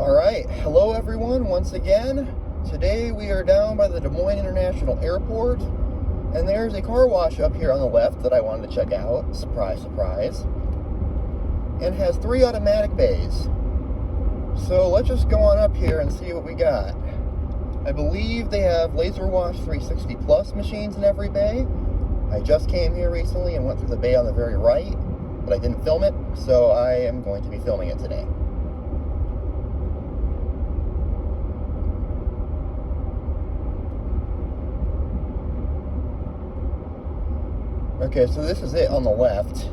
Alright, hello everyone once again. Today we are down by the Des Moines International Airport, and there's a car wash up here on the left that I wanted to check out. Surprise, surprise. And has 3 automatic bays. So let's just go on up here and see what we got. I believe they have LaserWash 360 Plus machines in every bay. I just came here recently and went through the bay on the very right, but I didn't film it, so I am going to be filming it today. Okay, so this is it on the left.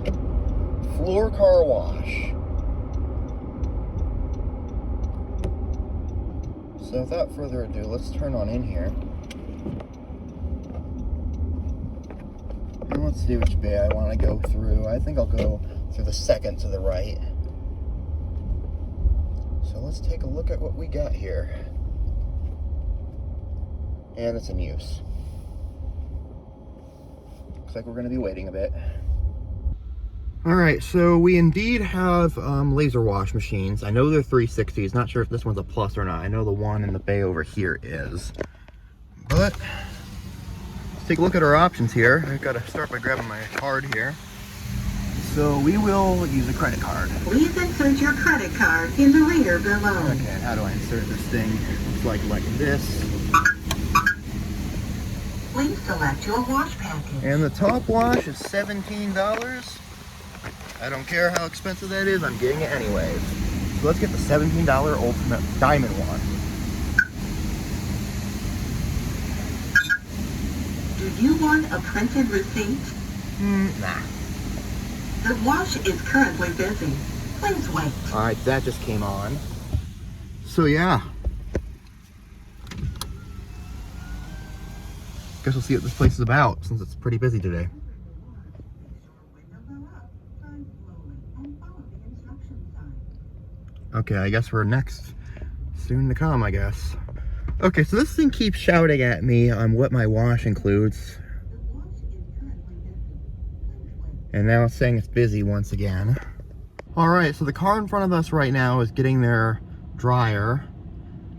Fleur car wash. So without further ado, let's turn on in here. And let's see which bay I want to go through. I think I'll go through the second to the right. So let's take a look at what we got here. And it's in use. Looks like we're going to be waiting a bit. Alright, so we indeed have LaserWash machines. I know they're 360s. Not sure if this one's a plus or not. I know the one in the bay over here is. But let's take a look at our options here. I've got to start by grabbing my card here. So we will use a credit card. Please insert your credit card in the reader below. Okay, and how do I insert this thing? Looks like this. Please select your wash package. And the top wash is $17. I don't care how expensive that is, I'm getting it anyways. So let's get the $17 Ultimate Diamond one. Do you want a printed receipt? Nah. The wash is currently busy. Please wait. Alright, that just came on. So yeah. Guess we'll see what this place is about, since it's pretty busy today. Okay, I guess we're next. Soon to come, I guess. Okay, so this thing keeps shouting at me on what my wash includes. And now it's saying it's busy once again. Alright, so the car in front of us right now is getting their dryer.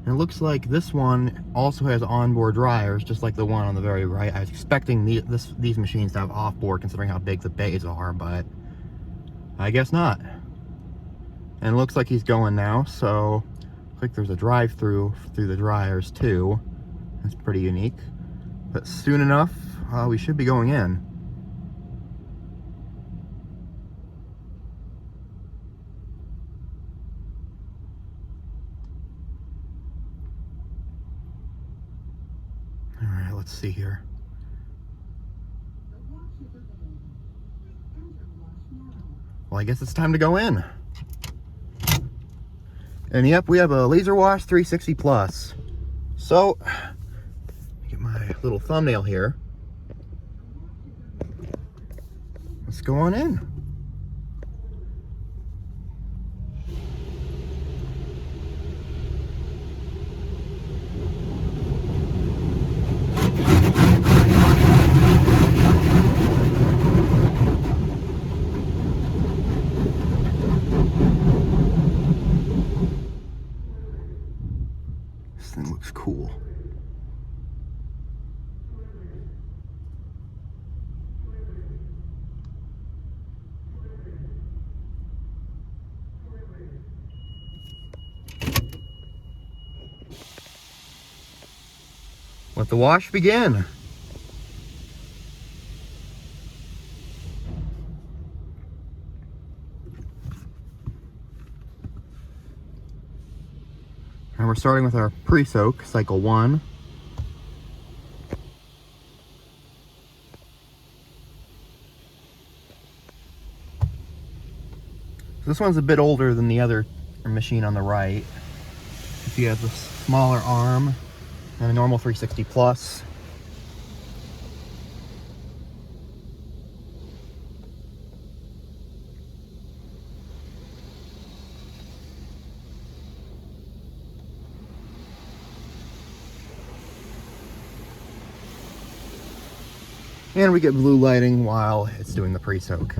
And it looks like this one also has onboard dryers, just like the one on the very right. I was expecting these machines to have offboard, considering how big the bays are, but I guess not. And it looks like he's going now, so looks like there's a drive-through through the dryers too. That's pretty unique. But soon enough, we should be going in. Alright, let's see here. Well, I guess it's time to go in. And yep, we have a LaserWash 360 Plus. So, get my little thumbnail here. Let's go on in. This thing looks cool. Let the wash begin. And we're starting with our pre-soak, cycle 1. This one's a bit older than the other machine on the right. She has a smaller arm and a normal 360 Plus. And we get blue lighting while it's doing the pre-soak.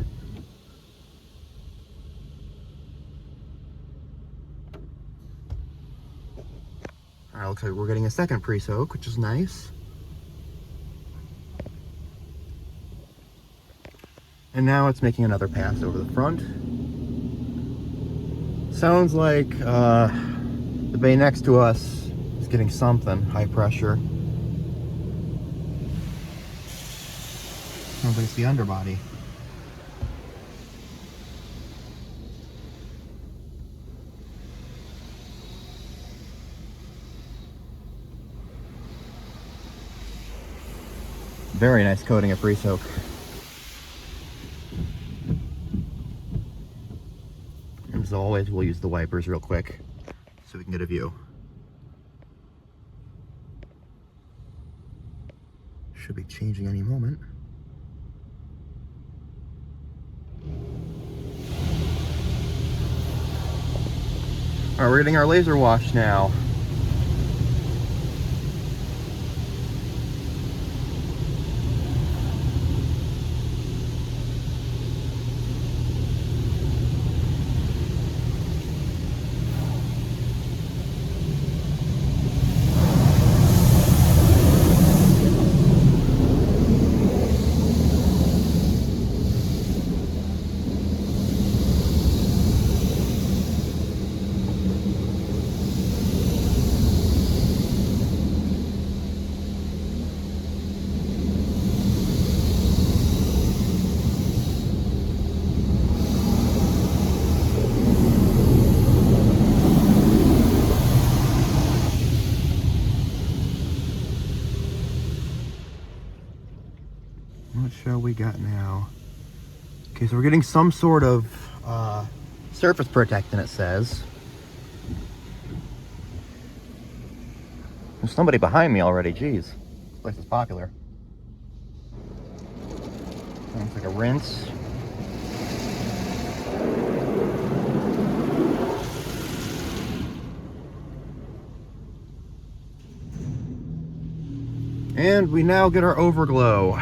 looks like we're getting a second pre-soak, which is nice. And now it's making another pass over the front. Sounds like the bay next to us is getting something high pressure. Sounds like it's the underbody. Very nice coating of pre-soak. And as always, we'll use the wipers real quick so we can get a view. Should be changing any moment. All right, we're getting our laser wash now. What shall we got now? Okay, so we're getting some sort of surface protectant, it says. There's somebody behind me already, jeez. This place is popular. Looks like a rinse. And we now get our overglow.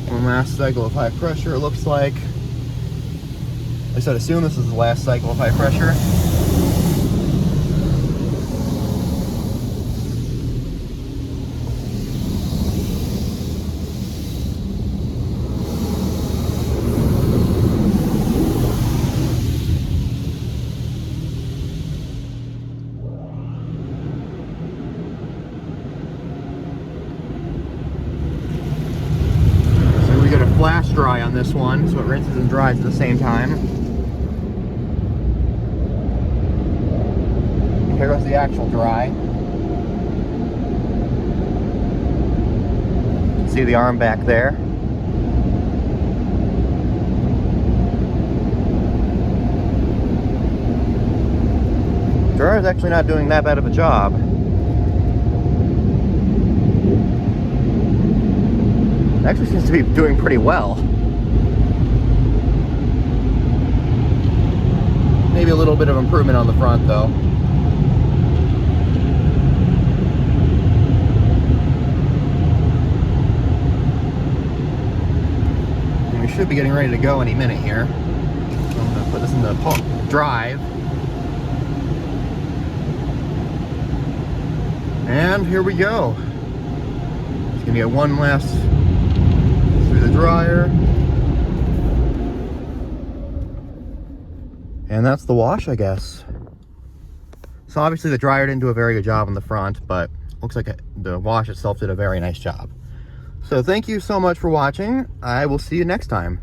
One last cycle of high pressure, it looks like. I said, assume this is the last cycle of high pressure. Flash dry on this one, so it rinses and dries at the same time. Here goes the actual dry. See the arm back there. Dryer's actually not doing that bad of a job. It actually seems to be doing pretty well. Maybe a little bit of improvement on the front though. And we should be getting ready to go any minute here. So I'm going to put this in the drive. And here we go. It's going to get one last through the dryer. And that's the wash, I guess. So obviously the dryer didn't do a very good job on the front, but looks like the wash itself did a very nice job. So thank you so much for watching. I will see you next time.